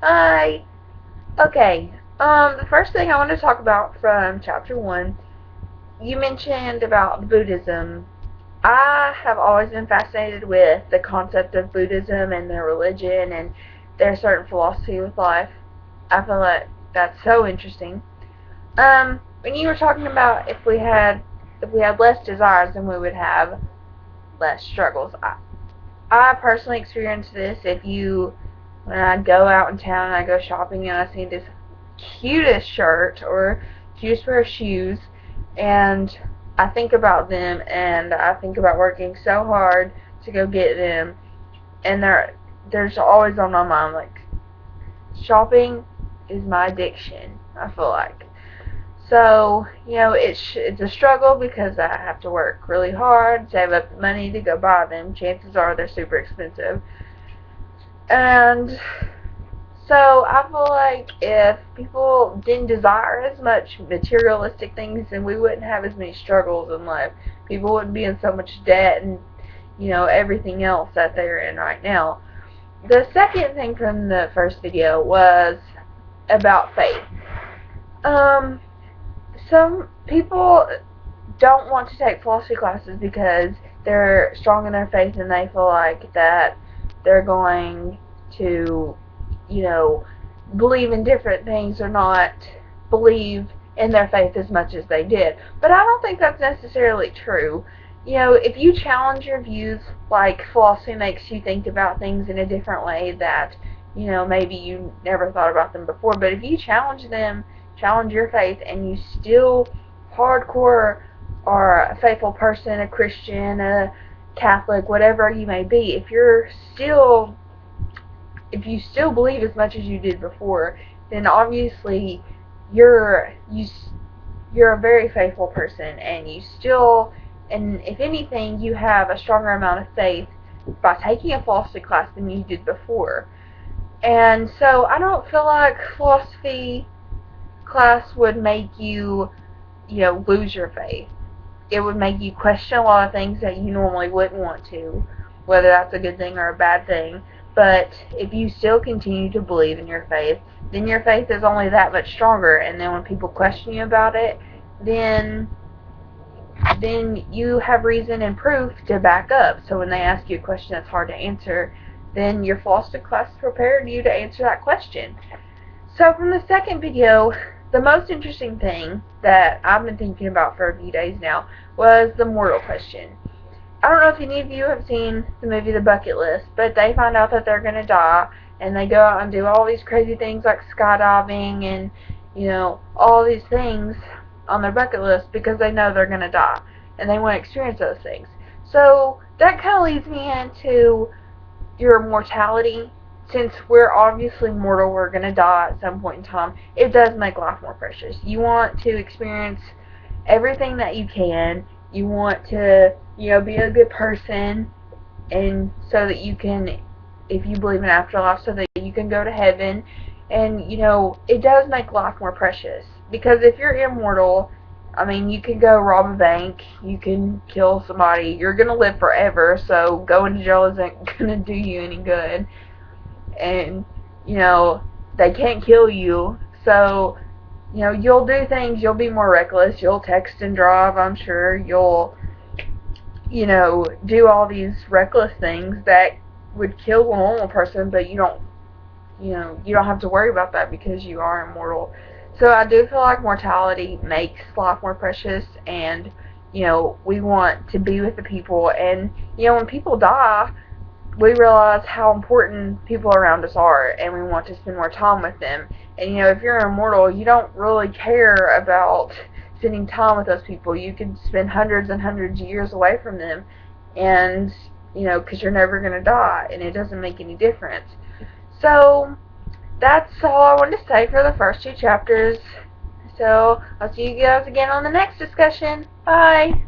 Hi. Okay. The first thing I want to talk about from chapter 1, you mentioned about Buddhism. I have always been fascinated with the concept of Buddhism and their religion and their certain philosophy with life. I feel like that's so interesting. When you were talking about if we had less desires, then we would have less struggles. I personally experienced this. When I go out in town and I go shopping and I see this cutest shirt or cutest pair of shoes, and I think about them and I think about working so hard to go get them, and there's always on my mind, like, shopping is my addiction, I feel like. So, it's a struggle because I have to work really hard, save up money to go buy them. Chances are they're super expensive. And so I feel like if people didn't desire as much materialistic things, then we wouldn't have as many struggles in life. People wouldn't be in so much debt and, everything else that they're in right now. The second thing from the first video was about faith. Some people don't want to take philosophy classes because they're strong in their faith and they feel like that they're going to, believe in different things or not believe in their faith as much as they did. But I don't think that's necessarily true. If you challenge your views, like philosophy makes you think about things in a different way that, maybe you never thought about them before. But if you challenge your faith, and you still hardcore are a faithful person, a Christian, a Catholic, whatever you may be, if you still believe as much as you did before, then obviously you're you you're a very faithful person, and if anything, you have a stronger amount of faith by taking a philosophy class than you did before. And so I don't feel like philosophy class would make you, lose your faith. It would make you question a lot of things that you normally wouldn't want to, whether that's a good thing or a bad thing. But if you still continue to believe in your faith, then your faith is only that much stronger. And then when people question you about it, then you have reason and proof to back up. So when they ask you a question that's hard to answer, then your philosophy class prepared you to answer that question. So from the second video, the most interesting thing that I've been thinking about for a few days now was the mortal question. I don't know if any of you have seen the movie The Bucket List, but they find out that they're going to die, and they go out and do all these crazy things like skydiving and, all these things on their bucket list because they know they're going to die, and they want to experience those things. So that kind of leads me into your mortality. Since we're obviously mortal, we're going to die at some point in time, it does make life more precious. You want to experience everything that you can. You want to, be a good person, and so that you can, if you believe in afterlife, so that you can go to heaven. And, it does make life more precious. Because if you're immortal, you can go rob a bank, you can kill somebody, you're going to live forever, so going to jail isn't going to do you any good. And, they can't kill you, so, you'll do things, you'll be more reckless, you'll text and drive, I'm sure, you'll, do all these reckless things that would kill a normal person, but you don't have to worry about that because you are immortal. So I do feel like mortality makes life more precious, and, we want to be with the people, and, when people die, we realize how important people around us are, and we want to spend more time with them. And, if you're immortal, you don't really care about spending time with those people. You can spend hundreds and hundreds of years away from them, and, because you're never going to die, and it doesn't make any difference. So, that's all I wanted to say for the first two chapters. So, I'll see you guys again on the next discussion. Bye!